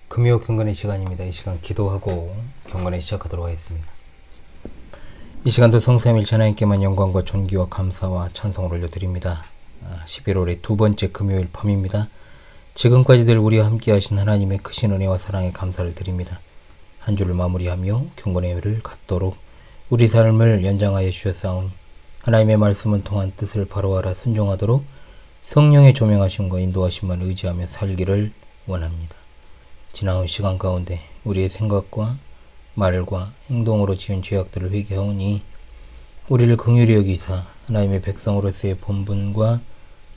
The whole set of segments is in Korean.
금요 경건의 시간입니다. 이 시간 기도하고 경건에 시작하도록 하겠습니다. 이 시간도 성삼일체 하나님께만 영광과 존귀와 감사와 찬송을 올려드립니다. 11월의 두 번째 금요일 밤입니다. 지금까지들 우리와 함께 하신 하나님의 크신 은혜와 사랑에 감사를 드립니다. 한 주를 마무리하며 경건의 예배를 갖도록 우리 삶을 연장하여 주셨사오니 하나님의 말씀을 통한 뜻을 바로하라 순종하도록 성령의 조명하심과 인도하심만 의지하며 살기를 원합니다. 지나온 시간 가운데 우리의 생각과 말과 행동으로 지은 죄악들을 회개하오니 우리를 긍휼히 여기사 하나님의 백성으로서의 본분과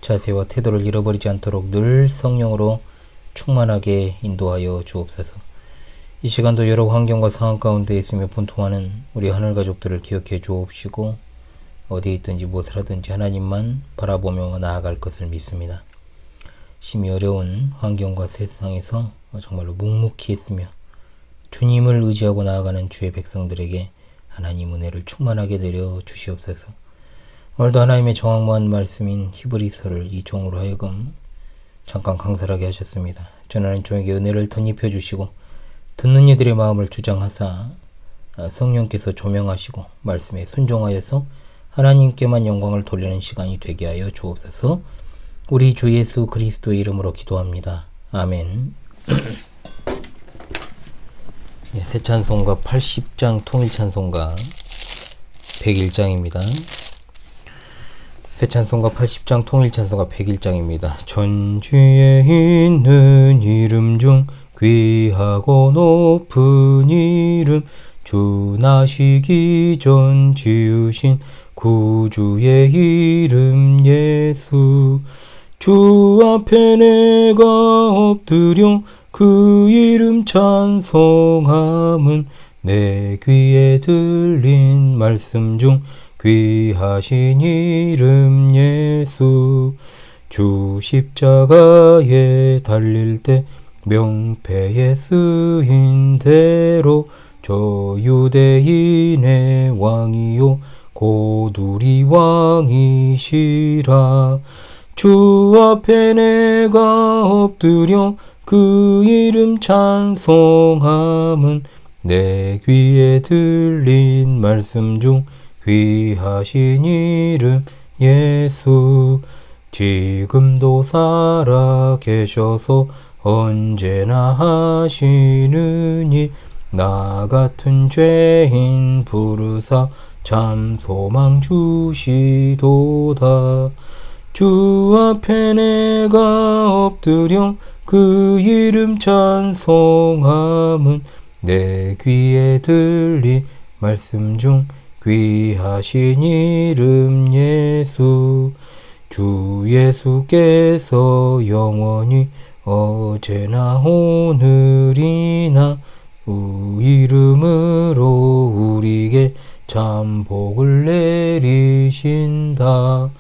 자세와 태도를 잃어버리지 않도록 늘 성령으로 충만하게 인도하여 주옵소서. 이 시간도 여러 환경과 상황 가운데 있으며 분통하는 우리 하늘 가족들을 기억해 주옵시고 어디에 있든지 무엇을 하든지 하나님만 바라보며 나아갈 것을 믿습니다. 심히 어려운 환경과 세상에서 정말로 묵묵히 있으며 주님을 의지하고 나아가는 주의 백성들에게 하나님 은혜를 충만하게 내려 주시옵소서. 오늘도 하나님의 정확무한 말씀인 히브리서를 이 종으로 하여금 잠깐 강설하게 하셨습니다. 전하는 종에게 은혜를 덧입혀 주시고 듣는 이들의 마음을 주장하사 성령께서 조명하시고 말씀에 순종하여서 하나님께만 영광을 돌리는 시간이 되게 하여 주옵소서. 우리 주 예수 그리스도의 이름으로 기도합니다. 아멘. 새 찬송가 80장 통일찬송가 101장입니다. 새 찬송가 80장 통일찬송가 101장입니다. 전주에 있는 이름 중 귀하고 높은 이름 주 나시기 전 지으신 구주의 이름 예수 주 앞에 내가 엎드려 그 이름 찬송함은 내 귀에 들린 말씀 중 귀하신 이름 예수 주 십자가에 달릴 때 명패에 쓰인 대로 저 유대인의 왕이요 곧 우리 왕이시라 주 앞에 내가 엎드려 그 이름 찬송함은 내 귀에 들린 말씀 중 귀하신 이름 예수 지금도 살아 계셔서 언제나 하시느니 나 같은 죄인 부르사 참 소망 주시도다 주 앞에 내가 엎드려 그 이름 찬송함은 내 귀에 들린 말씀 중 귀하신 이름 예수 주 예수께서 영원히 어제나 오늘이나 이름으로 우리에게 참 복을 내리신다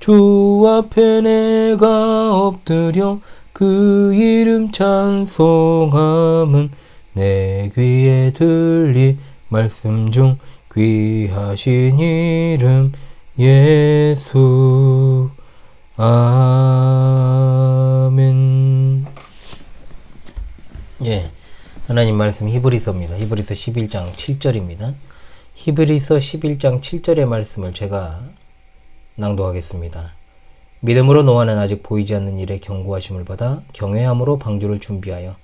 주 앞에 내가 엎드려 그 이름 찬송함은 내 귀에 들린 말씀 중 귀하신 이름 예수 아멘. 하나님 말씀 히브리서입니다. 히브리서 11장 7절입니다. 히브리서 11장 7절의 말씀을 제가 낭독하겠습니다. 믿음으로 노아는 아직 보이지 않는 일에 경고하심을 받아 경외함으로 방주를 준비하여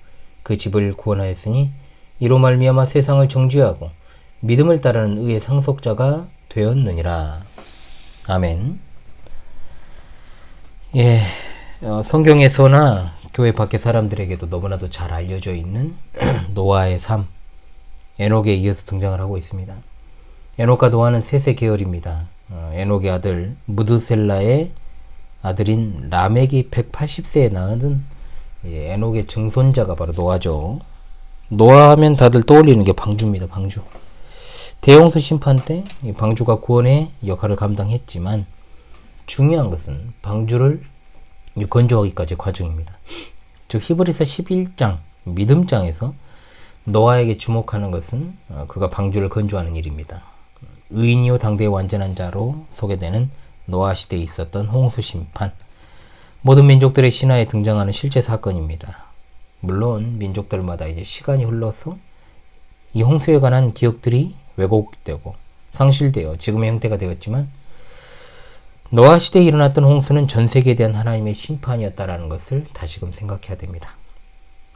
그 집을 구원하였으니 이로 말미암아 세상을 정죄하고 믿음을 따르는 의의 상속자가 되었느니라. 아멘. 성경에서나 교회 밖의 사람들에게도 너무나도 잘 알려져 있는 노아의 삶, 에녹에 이어서 등장을 하고 있습니다. 에녹과 노아는 셋의 계열입니다. 에녹의 아들 무드셀라의 아들인 라멕이 180세에 낳은 에녹의 증손자가 바로 노아죠. 노아 하면 다들 떠올리는 게 방주입니다. 방주. 대홍수 심판 때 방주가 구원의 역할을 감당했지만 중요한 것은 방주를 건조하기까지의 과정입니다. 즉 히브리서 11장 믿음장에서 노아에게 주목하는 것은 그가 방주를 건조하는 일입니다. 의인이요 당대의 완전한 자로 소개되는 노아 시대에 있었던 홍수 심판, 모든 민족들의 신화에 등장하는 실제 사건입니다. 물론 민족들마다 이제 시간이 흘러서 이 홍수에 관한 기억들이 왜곡되고 상실되어 지금의 형태가 되었지만 노아 시대에 일어났던 홍수는 전 세계에 대한 하나님의 심판이었다라는 것을 다시금 생각해야 됩니다.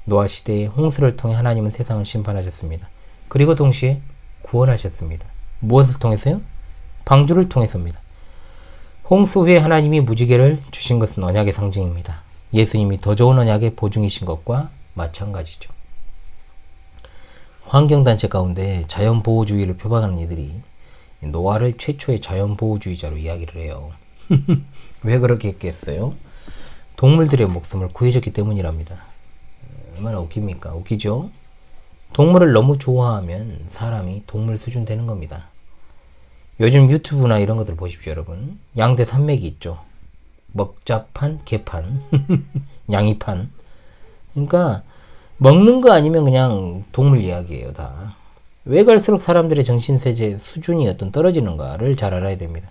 노아 시대의 홍수를 통해 하나님은 세상을 심판하셨습니다. 그리고 동시에 구원하셨습니다. 무엇을 통해서요? 방주를 통해서입니다. 홍수 후에 하나님이 무지개를 주신 것은 언약의 상징입니다. 예수님이 더 좋은 언약의 보증이신 것과 마찬가지죠. 환경단체 가운데 자연보호주의를 표방하는 이들이 노아를 최초의 자연보호주의자로 이야기를 해요. 왜 그렇게 했겠어요? 동물들의 목숨을 구해줬기 때문이랍니다. 얼마나 웃깁니까? 웃기죠? 동물을 너무 좋아하면 사람이 동물 수준 되는 겁니다. 요즘 유튜브나 이런 것들 보십시오, 여러분. 양대 산맥이 있죠. 먹자판, 개판, 양이판. 그러니까 먹는 거 아니면 그냥 동물 이야기예요, 다. 왜 갈수록 사람들의 정신세계 수준이 어떤 떨어지는가를 잘 알아야 됩니다.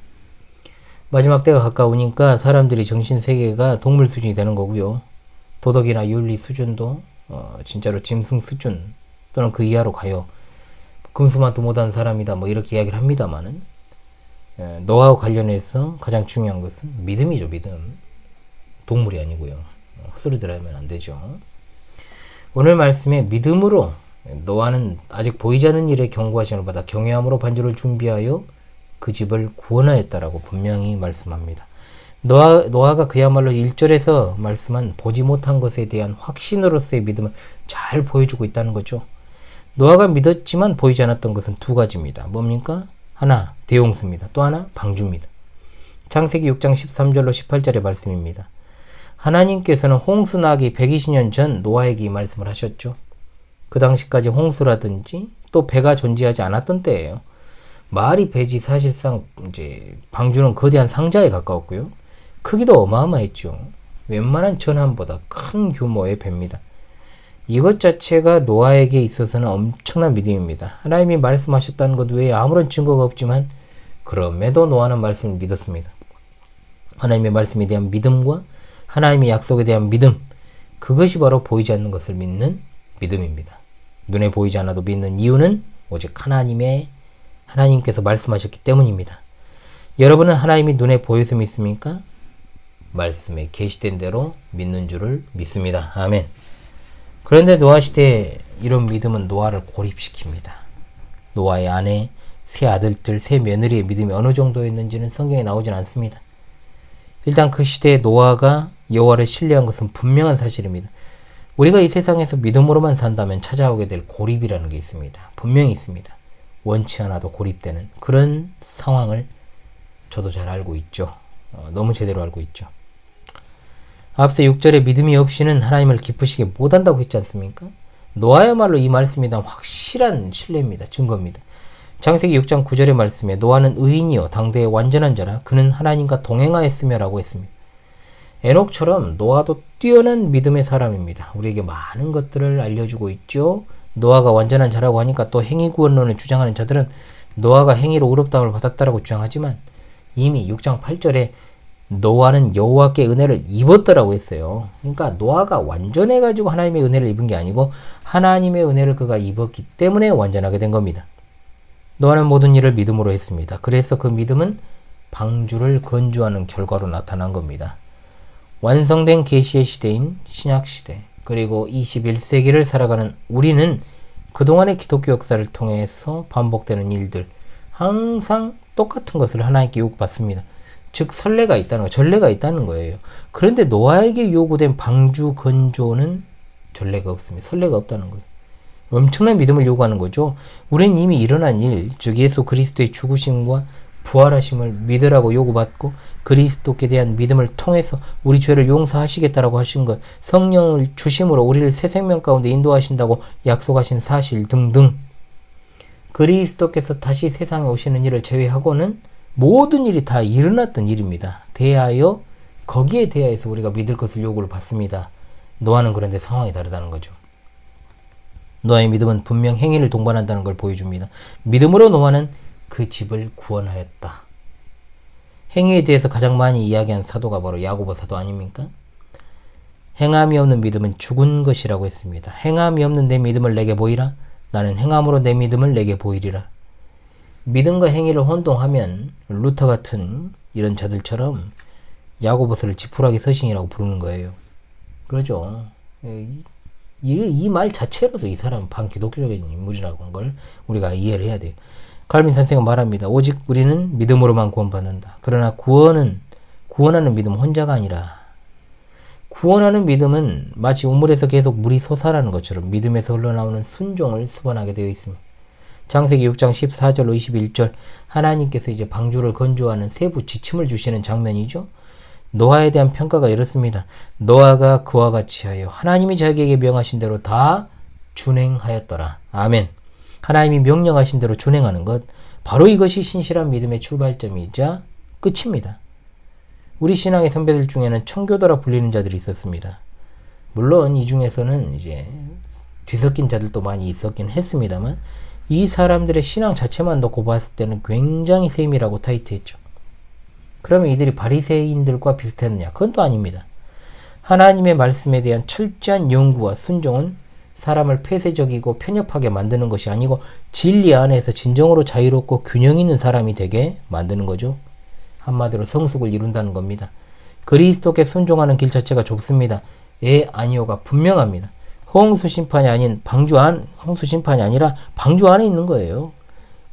마지막 때가 가까우니까 사람들이 정신세계가 동물 수준이 되는 거고요. 도덕이나 윤리 수준도 진짜로 짐승 수준 또는 그 이하로 가요. 금수만도 못한 사람이다 뭐 이렇게 이야기를 합니다만은 노아와 관련해서 가장 중요한 것은 믿음이죠. 믿음. 동물이 아니고요. 헛소리들 하면 안 되죠. 오늘 말씀에 믿음으로 노아는 아직 보이지 않는 일에 경고하심을 받아 경외함으로 반주를 준비하여 그 집을 구원하였다라고 분명히 말씀합니다. 노아가 그야말로 1절에서 말씀한 보지 못한 것에 대한 확신으로서의 믿음을 잘 보여주고 있다는 거죠. 노아가 믿었지만 보이지 않았던 것은 두 가지입니다. 뭡니까? 하나, 대홍수입니다. 또 하나, 방주입니다. 창세기 6장 13절로 18절의 말씀입니다. 하나님께서는 홍수 나기 120년 전 노아에게 이 말씀을 하셨죠. 그 당시까지 홍수라든지 또 배가 존재하지 않았던 때예요. 말이 배지 사실상 이제 방주는 거대한 상자에 가까웠고요. 크기도 어마어마했죠. 웬만한 전함보다 큰 규모의 배입니다. 이것 자체가 노아에게 있어서는 엄청난 믿음입니다. 하나님이 말씀하셨다는 것 외에 아무런 증거가 없지만 그럼에도 노아는 말씀을 믿었습니다. 하나님의 말씀에 대한 믿음과 하나님의 약속에 대한 믿음, 그것이 바로 보이지 않는 것을 믿는 믿음입니다. 눈에 보이지 않아도 믿는 이유는 오직 하나님께서 말씀하셨기 때문입니다. 여러분은 하나님이 눈에 보여서 믿습니까? 말씀에 계시된 대로 믿는 줄을 믿습니다. 아멘. 그런데 노아 시대에 이런 믿음은 노아를 고립시킵니다. 노아의 아내, 세 아들들, 세 며느리의 믿음이 어느 정도였는지는 성경에 나오진 않습니다. 일단 그 시대에 노아가 여호와를 신뢰한 것은 분명한 사실입니다. 우리가 이 세상에서 믿음으로만 산다면 찾아오게 될 고립이라는 게 있습니다. 분명히 있습니다. 원치 않아도 고립되는 그런 상황을 저도 잘 알고 있죠. 너무 제대로 알고 있죠. 앞서 6절에 믿음이 없이는 하나님을 기쁘시게 못한다고 했지 않습니까? 노아야말로 이 말씀에 대한 확실한 신뢰입니다. 증거입니다. 창세기 6장 9절의 말씀에 노아는 의인이요 당대의 완전한 자라 그는 하나님과 동행하였으며 라고 했습니다. 에녹처럼 노아도 뛰어난 믿음의 사람입니다. 우리에게 많은 것들을 알려주고 있죠. 노아가 완전한 자라고 하니까 또 행위구원론을 주장하는 자들은 노아가 행위로 의롭다함을 받았다라고 주장하지만 이미 6장 8절에 노아는 여호와께 은혜를 입었더라고 했어요. 그러니까 노아가 완전해가지고 하나님의 은혜를 입은 게 아니고 하나님의 은혜를 그가 입었기 때문에 완전하게 된 겁니다. 노아는 모든 일을 믿음으로 했습니다. 그래서 그 믿음은 방주를 건조하는 결과로 나타난 겁니다. 완성된 계시의 시대인 신약시대 그리고 21세기를 살아가는 우리는 그동안의 기독교 역사를 통해서 반복되는 일들 항상 똑같은 것을 하나님께 요구받습니다. 즉 선례가 있다는 거, 전례가 있다는 거예요. 그런데 노아에게 요구된 방주 건조는 전례가 없습니다. 선례가 없다는 거예요. 엄청난 믿음을 요구하는 거죠. 우리는 이미 일어난 일, 즉 예수 그리스도의 죽으심과 부활하심을 믿으라고 요구받고 그리스도께 대한 믿음을 통해서 우리 죄를 용서하시겠다라고 하신 것, 성령을 주심으로 우리를 새 생명 가운데 인도하신다고 약속하신 사실 등등 그리스도께서 다시 세상에 오시는 일을 제외하고는 모든 일이 다 일어났던 일입니다. 대하여 거기에 대하여서 우리가 믿을 것을 요구를 받습니다. 노아는 그런데 상황이 다르다는 거죠. 노아의 믿음은 분명 행위를 동반한다는 걸 보여줍니다. 믿음으로 노아는 그 집을 구원하였다. 행위에 대해서 가장 많이 이야기한 사도가 바로 야고보 사도 아닙니까? 행함이 없는 믿음은 죽은 것이라고 했습니다. 행함이 없는 내 믿음을 내게 보이라. 나는 행함으로 내 믿음을 내게 보이리라. 믿음과 행위를 혼동하면 루터 같은 이런 자들처럼 야고보서를 지푸라기 서신이라고 부르는 거예요. 그러죠. 이 말 자체로도 이 사람은 반기독교적인 인물이라고 하는 걸 우리가 이해를 해야 돼요. 칼빈 선생은 말합니다. 오직 우리는 믿음으로만 구원받는다. 그러나 구원하는 믿음은 혼자가 아니라 구원하는 믿음은 마치 우물에서 계속 물이 솟아나는 것처럼 믿음에서 흘러나오는 순종을 수반하게 되어 있습니다. 창세기 6장 14절로 21절 하나님께서 이제 방주를 건조하는 세부 지침을 주시는 장면이죠. 노아에 대한 평가가 이렇습니다. 노아가 그와 같이 하여 하나님이 자기에게 명하신 대로 다 준행하였더라. 아멘. 하나님이 명령하신 대로 준행하는 것, 바로 이것이 신실한 믿음의 출발점이자 끝입니다. 우리 신앙의 선배들 중에는 청교도라 불리는 자들이 있었습니다. 물론 이 중에서는 이제 뒤섞인 자들도 많이 있었긴 했습니다만 이 사람들의 신앙 자체만 놓고 봤을 때는 굉장히 세밀하고 타이트했죠. 그러면 이들이 바리새인들과 비슷했느냐? 그건 또 아닙니다. 하나님의 말씀에 대한 철저한 연구와 순종은 사람을 폐쇄적이고 편협하게 만드는 것이 아니고 진리 안에서 진정으로 자유롭고 균형 있는 사람이 되게 만드는 거죠. 한마디로 성숙을 이룬다는 겁니다. 그리스도께 순종하는 길 자체가 좁습니다. 아니오가 분명합니다. 홍수 심판이 아니라 방주 안에 있는 거예요.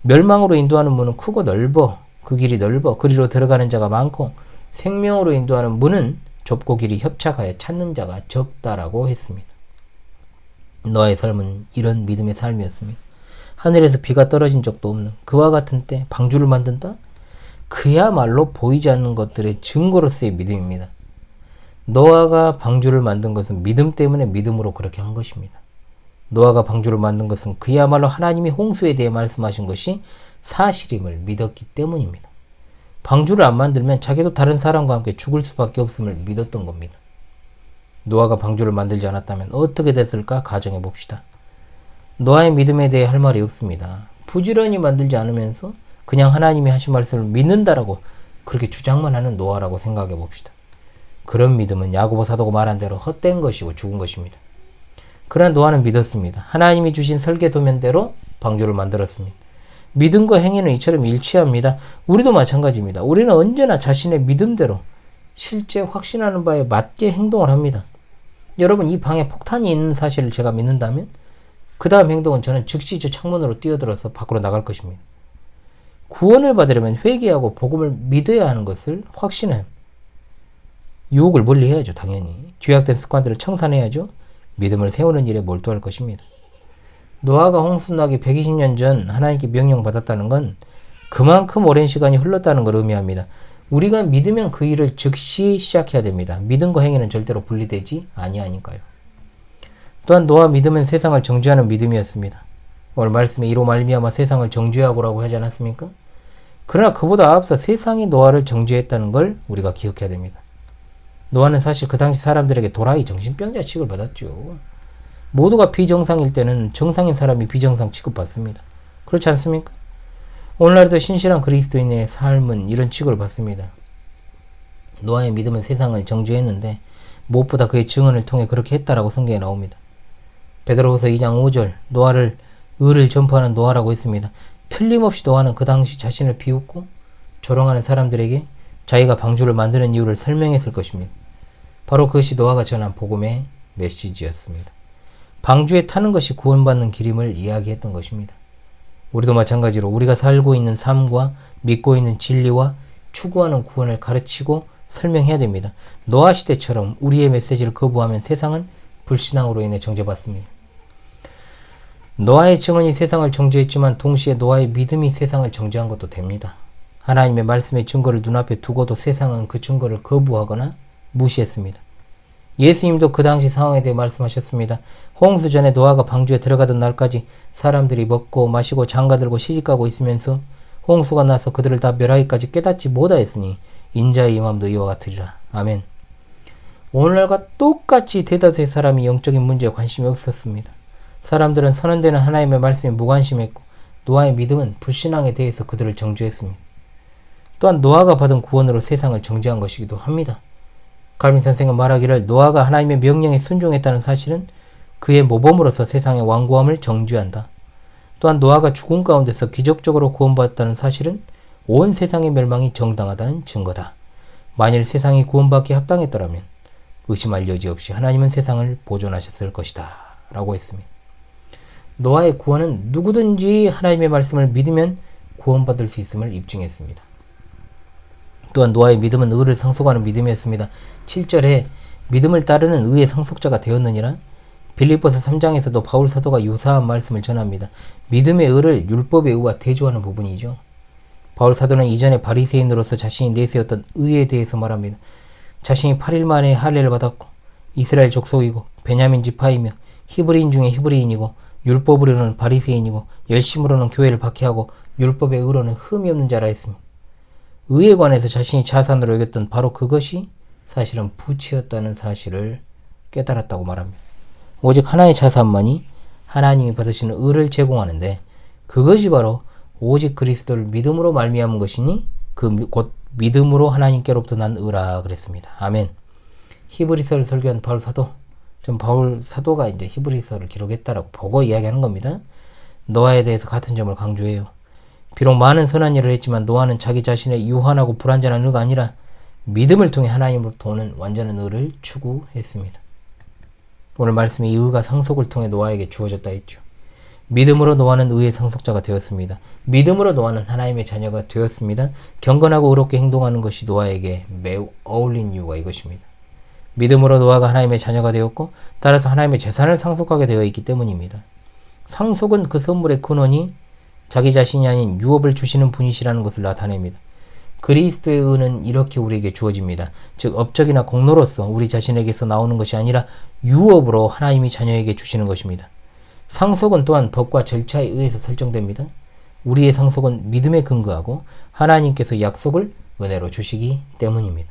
멸망으로 인도하는 문은 크고 넓어. 그 길이 넓어. 그리로 들어가는 자가 많고 생명으로 인도하는 문은 좁고 길이 협착하여 찾는 자가 적다라고 했습니다. 노아의 삶은 이런 믿음의 삶이었습니다. 하늘에서 비가 떨어진 적도 없는 그와 같은 때 방주를 만든다? 그야말로 보이지 않는 것들의 증거로서의 믿음입니다. 노아가 방주를 만든 것은 믿음 때문에 믿음으로 그렇게 한 것입니다. 노아가 방주를 만든 것은 그야말로 하나님이 홍수에 대해 말씀하신 것이 사실임을 믿었기 때문입니다. 방주를 안 만들면 자기도 다른 사람과 함께 죽을 수밖에 없음을 믿었던 겁니다. 노아가 방주를 만들지 않았다면 어떻게 됐을까 가정해 봅시다. 노아의 믿음에 대해 할 말이 없습니다. 부지런히 만들지 않으면서 그냥 하나님이 하신 말씀을 믿는다라고 그렇게 주장만 하는 노아라고 생각해 봅시다. 그런 믿음은 야고보 사도가 말한 대로 헛된 것이고 죽은 것입니다. 그러나 노아는 믿었습니다. 하나님이 주신 설계 도면대로 방주를 만들었습니다. 믿음과 행위는 이처럼 일치합니다. 우리도 마찬가지입니다. 우리는 언제나 자신의 믿음대로 실제 확신하는 바에 맞게 행동을 합니다. 여러분, 이 방에 폭탄이 있는 사실을 제가 믿는다면 그 다음 행동은 저는 즉시 저 창문으로 뛰어들어서 밖으로 나갈 것입니다. 구원을 받으려면 회개하고 복음을 믿어야 하는 것을 확신해요. 유혹을 멀리해야죠. 당연히. 죄악된 습관들을 청산해야죠. 믿음을 세우는 일에 몰두할 것입니다. 노아가 홍수 나기 120년 전 하나님께 명령받았다는 건 그만큼 오랜 시간이 흘렀다는 걸 의미합니다. 우리가 믿으면 그 일을 즉시 시작해야 됩니다. 믿음과 행위는 절대로 분리되지 아니하니까요. 또한 노아 믿음은 세상을 정죄하는 믿음이었습니다. 오늘 말씀에 이로 말미암아 세상을 정죄하고라고 하지 않았습니까? 그러나 그보다 앞서 세상이 노아를 정죄했다는 걸 우리가 기억해야 됩니다. 노아는 사실 그 당시 사람들에게 도라이 정신병자 취급을 받았죠. 모두가 비정상일 때는 정상인 사람이 비정상 취급받습니다. 그렇지 않습니까? 오늘날도 신실한 그리스도인의 삶은 이런 취급을 받습니다. 노아의 믿음은 세상을 정죄했는데 무엇보다 그의 증언을 통해 그렇게 했다라고 성경에 나옵니다. 베드로후서 2장 5절 노아를 의를 전파하는 노아라고 했습니다. 틀림없이 노아는 그 당시 자신을 비웃고 조롱하는 사람들에게 자기가 방주를 만드는 이유를 설명했을 것입니다. 바로 그것이 노아가 전한 복음의 메시지였습니다. 방주에 타는 것이 구원받는 길임을 이야기했던 것입니다. 우리도 마찬가지로 우리가 살고 있는 삶과 믿고 있는 진리와 추구하는 구원을 가르치고 설명해야 됩니다. 노아 시대처럼 우리의 메시지를 거부하면 세상은 불신앙으로 인해 정죄받습니다. 노아의 증언이 세상을 정죄했지만 동시에 노아의 믿음이 세상을 정죄한 것도 됩니다. 하나님의 말씀의 증거를 눈앞에 두고도 세상은 그 증거를 거부하거나 무시했습니다. 예수님도 그 당시 상황에 대해 말씀하셨습니다. 홍수 전에 노아가 방주에 들어가던 날까지 사람들이 먹고 마시고 장가들고 시집가고 있으면서 홍수가 나서 그들을 다 멸하기까지 깨닫지 못하였으니 인자의 임함도 이와 같으리라. 아멘. 오늘날과 똑같이 대다수의 사람이 영적인 문제에 관심이 없었습니다. 사람들은 선언되는 하나님의 말씀에 무관심했고 노아의 믿음은 불신앙에 대해서 그들을 정죄했습니다. 또한 노아가 받은 구원으로 세상을 정죄한 것이기도 합니다. 칼빈 선생은 말하기를 노아가 하나님의 명령에 순종했다는 사실은 그의 모범으로서 세상의 완고함을 정죄한다. 또한 노아가 죽음 가운데서 기적적으로 구원받았다는 사실은 온 세상의 멸망이 정당하다는 증거다. 만일 세상이 구원받기 합당했더라면 의심할 여지 없이 하나님은 세상을 보존하셨을 것이다. 라고 했습니다. 노아의 구원은 누구든지 하나님의 말씀을 믿으면 구원받을 수 있음을 입증했습니다. 또한 노아의 믿음은 의를 상속하는 믿음이었습니다. 7절에 믿음을 따르는 의의 상속자가 되었느니라. 빌립보서 3장에서도 바울 사도가 유사한 말씀을 전합니다. 믿음의 의를 율법의 의와 대조하는 부분이죠. 바울 사도는 이전에 바리새인으로서 자신이 내세웠던 의에 대해서 말합니다. 자신이 8일 만에 할례를 받았고 이스라엘 족속이고 베냐민 지파이며 히브리인 중에 히브리인이고 율법으로는 바리새인이고 열심으로는 교회를 박해하고 율법의 의로는 흠이 없는 자라 했습니다. 의에 관해서 자신이 자산으로 여겼던 바로 그것이 사실은 부치였다는 사실을 깨달았다고 말합니다. 오직 하나의 자산만이 하나님이 받으시는 의를 제공하는데 그것이 바로 오직 그리스도를 믿음으로 말미암은 것이니 그 곧 믿음으로 하나님께로부터 난 의라 그랬습니다. 아멘. 히브리서를 설교한 바울 사도, 좀 바울 사도가 이제 히브리서를 기록했다라고 보고 이야기하는 겁니다. 노아에 대해서 같은 점을 강조해요. 비록 많은 선한 일을 했지만 노아는 자기 자신의 유한하고 불완전한 의가 아니라 믿음을 통해 하나님으로부터 오는 완전한 의를 추구했습니다. 오늘 말씀에 이 의가 상속을 통해 노아에게 주어졌다 했죠. 믿음으로 노아는 의의 상속자가 되었습니다. 믿음으로 노아는 하나님의 자녀가 되었습니다. 경건하고 의롭게 행동하는 것이 노아에게 매우 어울린 이유가 이것입니다. 믿음으로 노아가 하나님의 자녀가 되었고 따라서 하나님의 재산을 상속하게 되어 있기 때문입니다. 상속은 그 선물의 근원이 자기 자신이 아닌 유업을 주시는 분이시라는 것을 나타냅니다. 그리스도의 의는 이렇게 우리에게 주어집니다. 즉 업적이나 공로로서 우리 자신에게서 나오는 것이 아니라 유업으로 하나님이 자녀에게 주시는 것입니다. 상속은 또한 법과 절차에 의해서 설정됩니다. 우리의 상속은 믿음에 근거하고 하나님께서 약속을 은혜로 주시기 때문입니다.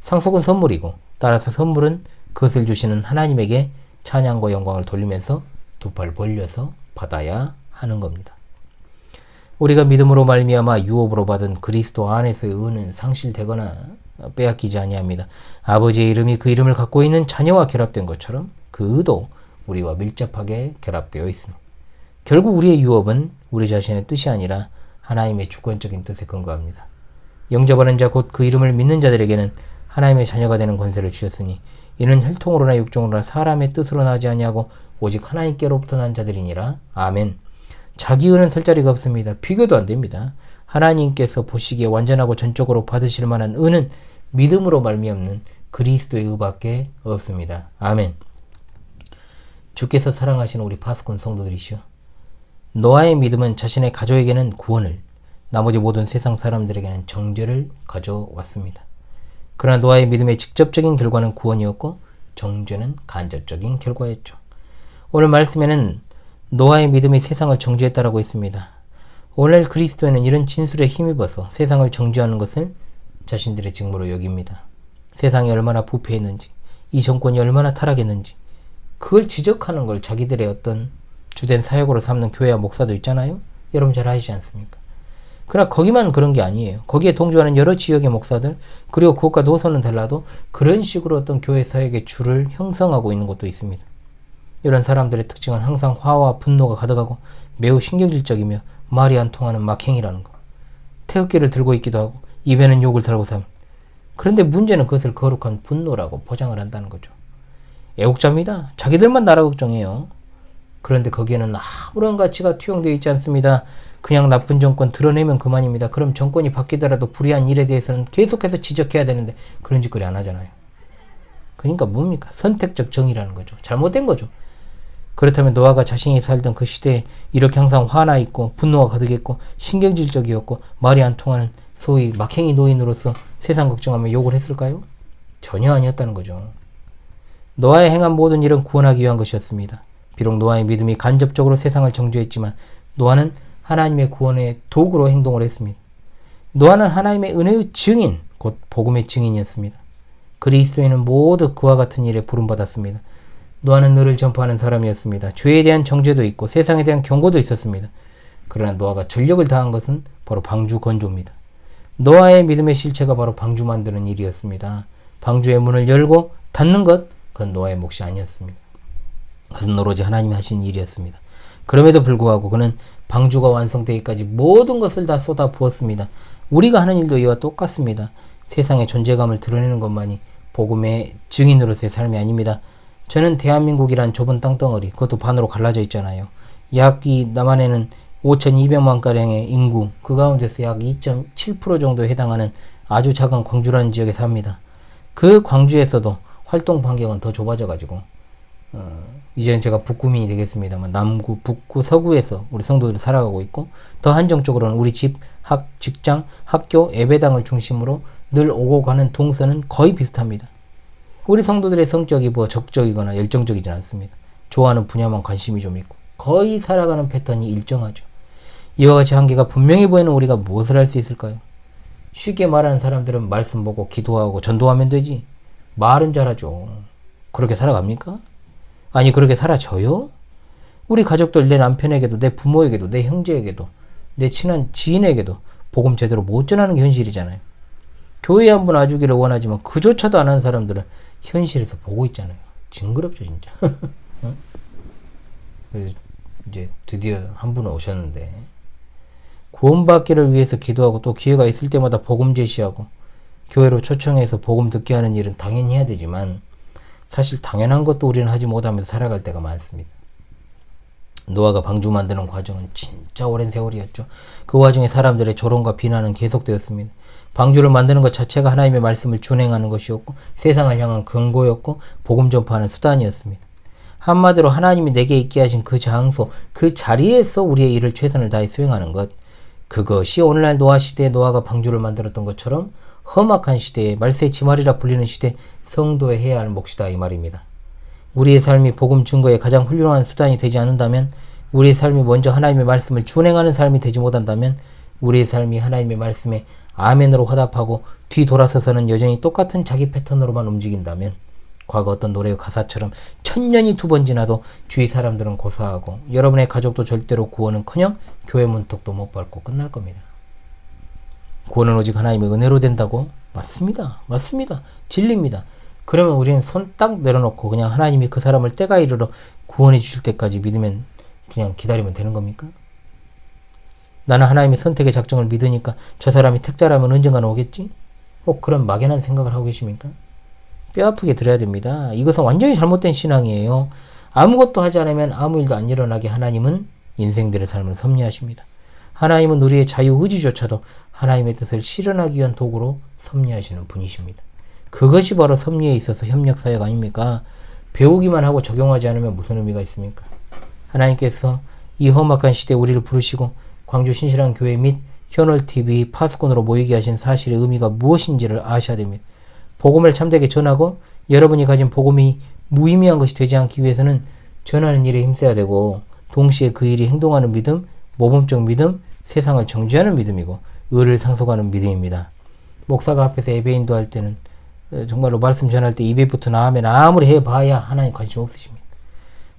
상속은 선물이고 따라서 선물은 그것을 주시는 하나님에게 찬양과 영광을 돌리면서 두 팔 벌려서 받아야 하는 겁니다. 우리가 믿음으로 말미암아 유업으로 받은 그리스도 안에서의 의는 상실되거나 빼앗기지 아니합니다. 아버지의 이름이 그 이름을 갖고 있는 자녀와 결합된 것처럼 그 의도 우리와 밀접하게 결합되어 있습니다. 결국 우리의 유업은 우리 자신의 뜻이 아니라 하나님의 주권적인 뜻에 근거합니다. 영접하는 자 곧 그 이름을 믿는 자들에게는 하나님의 자녀가 되는 권세를 주셨으니 이는 혈통으로나 육종으로나 사람의 뜻으로 나지 아니하고 오직 하나님께로부터 난 자들이니라. 아멘. 자기 의는 설 자리가 없습니다. 비교도 안 됩니다. 하나님께서 보시기에 완전하고 전적으로 받으실 만한 의는 믿음으로 말미암는 그리스도의 의밖에 없습니다. 아멘. 주께서 사랑하시는 우리 파수꾼 성도들이시오. 노아의 믿음은 자신의 가족에게는 구원을, 나머지 모든 세상 사람들에게는 정죄를 가져왔습니다. 그러나 노아의 믿음의 직접적인 결과는 구원이었고 정죄는 간접적인 결과였죠. 오늘 말씀에는 노아의 믿음이 세상을 정죄했다라고 했습니다. 오늘 그리스도인은 이런 진술에 힘입어서 세상을 정죄하는 것을 자신들의 직무로 여깁니다. 세상이 얼마나 부패했는지, 이 정권이 얼마나 타락했는지 그걸 지적하는 걸 자기들의 어떤 주된 사역으로 삼는 교회와 목사도 있잖아요. 여러분 잘 아시지 않습니까? 그러나 거기만 그런 게 아니에요. 거기에 동조하는 여러 지역의 목사들, 그리고 그것과 노선은 달라도 그런 식으로 어떤 교회 사역의 줄을 형성하고 있는 것도 있습니다. 이런 사람들의 특징은 항상 화와 분노가 가득하고 매우 신경질적이며 말이 안 통하는 막행이라는 거. 태극기를 들고 있기도 하고 입에는 욕을 달고 삽니다. 그런데 문제는 그것을 거룩한 분노라고 포장을 한다는 거죠. 애국자입니다. 자기들만 나라 걱정해요. 그런데 거기에는 아무런 가치가 투영되어 있지 않습니다. 그냥 나쁜 정권 드러내면 그만입니다. 그럼 정권이 바뀌더라도 불의한 일에 대해서는 계속해서 지적해야 되는데 그런 짓거리 안 하잖아요. 그러니까 뭡니까? 선택적 정의라는 거죠. 잘못된 거죠. 그렇다면 노아가 자신이 살던 그 시대에 이렇게 항상 화나 있고 분노가 가득했고 신경질적이었고 말이 안 통하는 소위 막행이 노인으로서 세상 걱정하며 욕을 했을까요? 전혀 아니었다는 거죠. 노아의 행한 모든 일은 구원하기 위한 것이었습니다. 비록 노아의 믿음이 간접적으로 세상을 정죄했지만 노아는 하나님의 구원의 도구로 행동을 했습니다. 노아는 하나님의 은혜의 증인, 곧 복음의 증인이었습니다. 그리스도인은 모두 그와 같은 일에 부름받았습니다. 노아는 너를 전파하는 사람이었습니다. 죄에 대한 정죄도 있고 세상에 대한 경고도 있었습니다. 그러나 노아가 전력을 다한 것은 바로 방주 건조입니다. 노아의 믿음의 실체가 바로 방주 만드는 일이었습니다. 방주의 문을 열고 닫는 것, 그건 노아의 몫이 아니었습니다. 그것은 오로지 하나님이 하신 일이었습니다. 그럼에도 불구하고 그는 방주가 완성되기까지 모든 것을 다 쏟아 부었습니다. 우리가 하는 일도 이와 똑같습니다. 세상의 존재감을 드러내는 것만이 복음의 증인으로서의 삶이 아닙니다. 저는 대한민국이란 좁은 땅덩어리, 그것도 반으로 갈라져 있잖아요. 약 이 남한에는 5,200만가량의 인구, 그 가운데서 약 2.7% 정도에 해당하는 아주 작은 광주라는 지역에 삽니다. 그 광주에서도 활동 반경은 더 좁아져 가지고 이제는 제가 북구민이 되겠습니다만 남구, 북구, 서구에서 우리 성도들이 살아가고 있고, 더 한정적으로는 우리 집, 직장, 학교, 예배당을 중심으로 늘 오고 가는 동선은 거의 비슷합니다. 우리 성도들의 성격이 뭐 적적이거나 열정적이진 않습니다. 좋아하는 분야만 관심이 좀 있고 거의 살아가는 패턴이 일정하죠. 이와 같이 한계가 분명히 보이는 우리가 무엇을 할 수 있을까요? 쉽게 말하는 사람들은 말씀 보고 기도하고 전도하면 되지. 말은 잘하죠. 그렇게 살아갑니까? 아니, 그렇게 살아져요? 우리 가족들, 내 남편에게도, 내 부모에게도, 내 형제에게도, 내 친한 지인에게도 복음 제대로 못 전하는 게 현실이잖아요. 교회에 한번 와주기를 원하지만 그조차도 안 하는 사람들은 현실에서 보고 있잖아요. 징그럽죠, 진짜. 응? 그래서 이제 드디어 한 분은 오셨는데, 구원받기를 위해서 기도하고 또 기회가 있을 때마다 복음 제시하고 교회로 초청해서 복음 듣게 하는 일은 당연히 해야 되지만, 사실 당연한 것도 우리는 하지 못하면서 살아갈 때가 많습니다. 노아가 방주 만드는 과정은 진짜 오랜 세월이었죠. 그 와중에 사람들의 조롱과 비난은 계속되었습니다. 방주를 만드는 것 자체가 하나님의 말씀을 준행하는 것이었고, 세상을 향한 경고였고, 복음 전파하는 수단이었습니다. 한마디로 하나님이 내게 있게 하신 그 장소, 그 자리에서 우리의 일을 최선을 다해 수행하는 것, 그것이 오늘날 노아 시대에 노아가 방주를 만들었던 것처럼 험악한 시대에, 말세의 지말이라 불리는 시대 성도에 해야 할 몫이다, 이 말입니다. 우리의 삶이 복음 증거의 가장 훌륭한 수단이 되지 않는다면, 우리의 삶이 먼저 하나님의 말씀을 준행하는 삶이 되지 못한다면, 우리의 삶이 하나님의 말씀에 아멘으로 화답하고 뒤돌아서서는 여전히 똑같은 자기 패턴으로만 움직인다면, 과거 어떤 노래의 가사처럼 천년이 두 번 지나도 주위 사람들은 고사하고 여러분의 가족도 절대로 구원은커녕 교회 문턱도 못 밟고 끝날 겁니다. 구원은 오직 하나님의 은혜로 된다고? 맞습니다. 맞습니다. 진리입니다. 그러면 우리는 손 딱 내려놓고 그냥 하나님이 그 사람을 때가 이르러 구원해 주실 때까지 믿으면, 그냥 기다리면 되는 겁니까? 나는 하나님의 선택의 작정을 믿으니까 저 사람이 택자라면 언젠가는 오겠지? 그런 막연한 생각을 하고 계십니까? 뼈 아프게 들어야 됩니다. 이것은 완전히 잘못된 신앙이에요. 아무것도 하지 않으면 아무 일도 안 일어나게 하나님은 인생들의 삶을 섭리하십니다. 하나님은 우리의 자유의지조차도 하나님의 뜻을 실현하기 위한 도구로 섭리하시는 분이십니다. 그것이 바로 섭리에 있어서 협력사역 아닙니까? 배우기만 하고 적용하지 않으면 무슨 의미가 있습니까? 하나님께서 이 험악한 시대에 우리를 부르시고 광주 신실한 교회 및 현월TV 파수꾼으로 모이게 하신 사실의 의미가 무엇인지를 아셔야 됩니다. 복음을 참되게 전하고 여러분이 가진 복음이 무의미한 것이 되지 않기 위해서는 전하는 일에 힘써야 되고, 동시에 그 일이 행동하는 믿음, 모범적 믿음, 세상을 정죄하는 믿음이고 의를 상속하는 믿음입니다. 목사가 앞에서 예배 인도할 때는 정말로 말씀 전할 때 입에 붙은 아멘 아무리 해봐야 하나님 관심 없으십니다.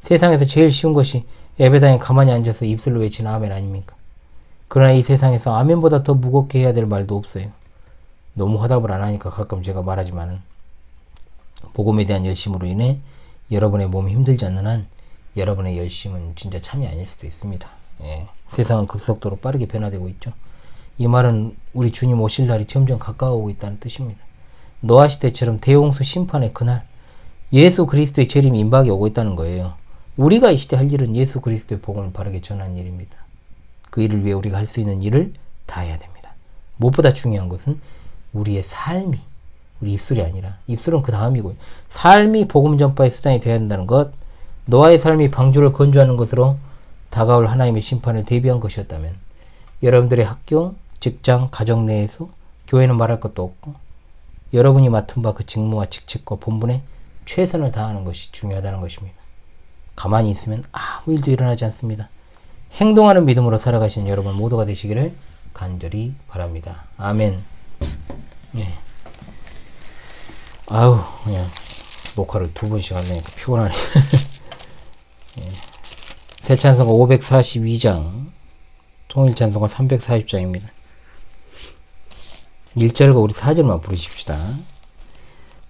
세상에서 제일 쉬운 것이 예배당에 가만히 앉아서 입술로 외치는 아멘 아닙니까? 그러나 이 세상에서 아멘보다 더 무겁게 해야 될 말도 없어요. 너무 화답을 안 하니까 가끔 제가 말하지만은, 복음에 대한 열심으로 인해 여러분의 몸이 힘들지 않는 한 여러분의 열심은 진짜 참이 아닐 수도 있습니다. 예. 세상은 급속도로 빠르게 변화되고 있죠. 이 말은 우리 주님 오실 날이 점점 가까워오고 있다는 뜻입니다. 노아 시대처럼 대홍수 심판의 그날, 예수 그리스도의 재림이 임박이 오고 있다는 거예요. 우리가 이 시대 할 일은 예수 그리스도의 복음을 바르게 전하는 일입니다. 그 일을 위해 우리가 할 수 있는 일을 다 해야 됩니다. 무엇보다 중요한 것은 우리의 삶이, 우리 입술이 아니라, 입술은 그 다음이고요. 삶이 복음 전파의 수단이 되어야 한다는 것, 노아의 삶이 방주를 건조하는 것으로 다가올 하나님의 심판을 대비한 것이었다면, 여러분들의 학교, 직장, 가정 내에서 교회는 말할 것도 없고, 여러분이 맡은 바 그 직무와 직책과 본분에 최선을 다하는 것이 중요하다는 것입니다. 가만히 있으면 아무 일도 일어나지 않습니다. 행동하는 믿음으로 살아가시는 여러분 모두가 되시기를 간절히 바랍니다. 아멘. 예. 아우, 그냥 녹화를 2번씩 하려니까 피곤하네. 예. 새 찬송가 542장, 통일 찬송가 340장입니다. 1절과 우리 4절만 부르십시다.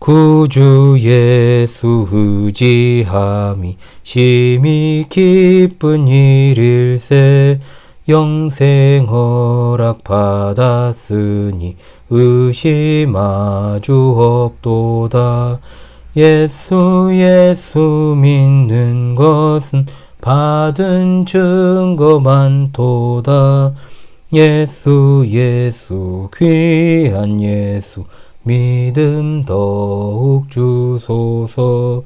구주 예수 의지함이 심히 기쁜 일일세. 영생 허락 받았으니 의심하주 없도다. 예수 믿는 것은 받은 증거 많도다. 예수 귀한 예수 믿음 더욱 주소서.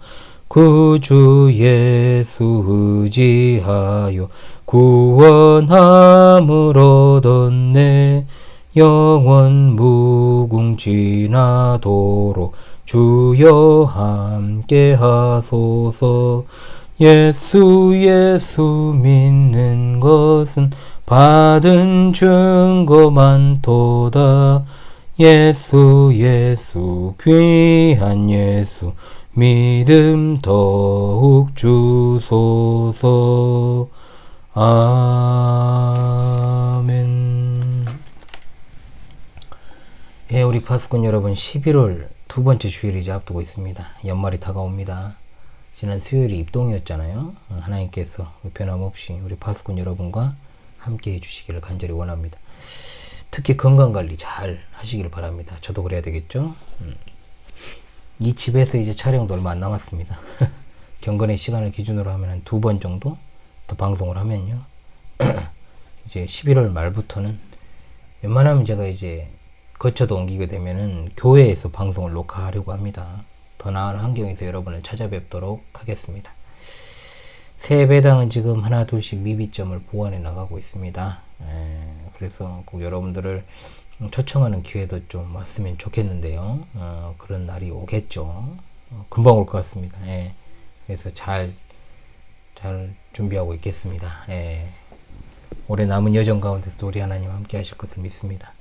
구주 예수 의지하여 구원함을 얻었네. 영원 무궁지나도록 주여 함께 하소서. 예수 믿는 것은 받은 증거 많도다. 예수 귀한 예수 믿음 더욱 주소서. 아멘. 예, 우리 파수꾼 여러분, 11월 두 번째 주일을 이제 앞두고 있습니다. 연말이 다가옵니다. 지난 수요일이 입동이었잖아요. 하나님께서 변함없이 우리 파수꾼 여러분과 함께 해주시기를 간절히 원합니다. 특히 건강관리 잘 하시기를 바랍니다. 저도 그래야 되겠죠? 이 집에서 이제 촬영도 얼마 안 남았습니다. 경건의 시간을 기준으로 하면 한 2번 정도 더 방송을 하면요. 이제 11월 말부터는 웬만하면 제가 이제 거쳐도 옮기게 되면은 교회에서 방송을 녹화하려고 합니다. 더 나은 환경에서 여러분을 찾아뵙도록 하겠습니다. 새 배당은 지금 하나 둘씩 미비점을 보완해 나가고 있습니다. 그래서 꼭 여러분들을 초청하는 기회도 좀 왔으면 좋겠는데요. 그런 날이 오겠죠. 금방 올 것 같습니다. 그래서 잘 준비하고 있겠습니다. 올해 남은 여정 가운데서도 우리 하나님 함께 하실 것을 믿습니다.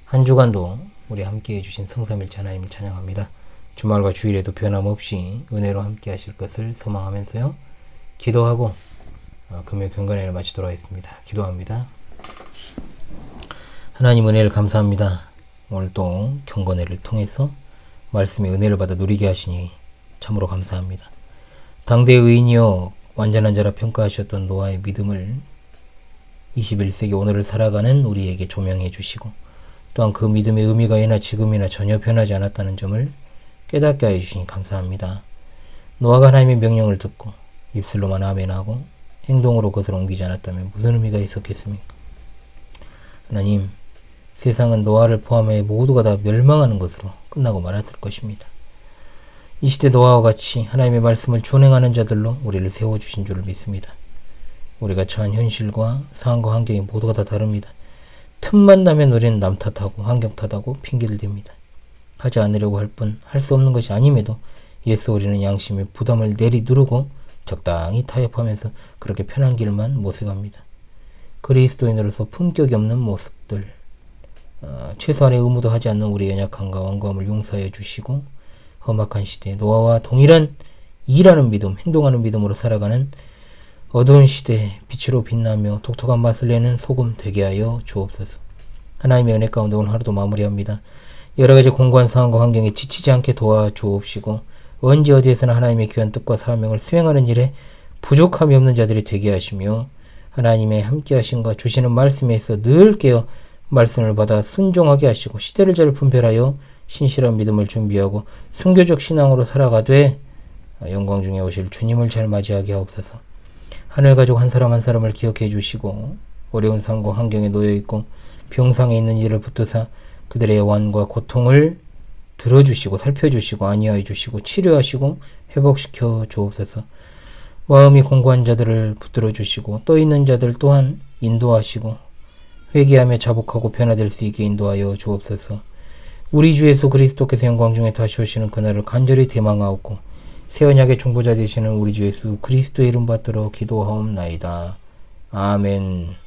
한 주간도 우리 함께 해주신 성삼일체 하나님을 찬양합니다. 주말과 주일에도 변함없이 은혜로 함께 하실 것을 소망하면서요. 기도하고 금요 경건회를 마치도록 하겠습니다. 기도합니다. 하나님 은혜를 감사합니다. 오늘 또 경건회를 통해서 말씀의 은혜를 받아 누리게 하시니 참으로 감사합니다. 당대의 의인이여 완전한 자라 평가하셨던 노아의 믿음을 21세기 오늘을 살아가는 우리에게 조명해 주시고 또한 그 믿음의 의미가 예나 지금이나 전혀 변하지 않았다는 점을 깨닫게 하여 주시니 감사합니다. 노아가 하나님의 명령을 듣고 입술로만 아멘하고 행동으로 그것을 옮기지 않았다면 무슨 의미가 있었겠습니까? 하나님, 세상은 노아를 포함해 모두가 다 멸망하는 것으로 끝나고 말았을 것입니다. 이 시대 노아와 같이 하나님의 말씀을 준행하는 자들로 우리를 세워주신 줄을 믿습니다. 우리가 처한 현실과 상황과 환경이 모두가 다 다릅니다. 틈만 나면 우리는 남 탓하고 환경 탓하고 핑계를 댑니다. 하지 않으려고 할 뿐 할 수 없는 것이 아님에도 예수 우리는 양심의 부담을 내리누르고 적당히 타협하면서 그렇게 편한 길만 모색합니다. 그리스도인으로서 품격이 없는 모습들, 최소한의 의무도 하지 않는 우리 연약함과 완고함을 용서해 주시고 험악한 시대에 노아와 동일한 일하는 믿음, 행동하는 믿음으로 살아가는 어두운 시대에 빛으로 빛나며 독특한 맛을 내는 소금 되게 하여 주옵소서. 하나님의 은혜 가운데 오늘 하루도 마무리합니다. 여러가지 공고한 상황과 환경에 지치지 않게 도와주옵시고 언제 어디에서나 하나님의 귀한 뜻과 사명을 수행하는 일에 부족함이 없는 자들이 되게 하시며 하나님의 함께하심과 주시는 말씀에서 늘 깨어 말씀을 받아 순종하게 하시고 시대를 잘 분별하여 신실한 믿음을 준비하고 순교적 신앙으로 살아가되 영광 중에 오실 주님을 잘 맞이하게 하옵소서. 하늘 가족 한 사람 한 사람을 기억해 주시고 어려운 삶과 환경에 놓여있고 병상에 있는 이를 붙드사 그들의 애환과 고통을 들어주시고 살펴주시고 안위하여 주시고 치료하시고 회복시켜 주옵소서. 마음이 공고한 자들을 붙들어 주시고 또 있는 자들 또한 인도하시고 회개하며 자복하고 변화될 수 있게 인도하여 주옵소서. 우리 주 예수 그리스도께서 영광 중에 다시 오시는 그날을 간절히 대망하옵고 새 언약의 중보자 되시는 우리 주 예수 그리스도의 이름 받들어 기도하옵나이다. 아멘.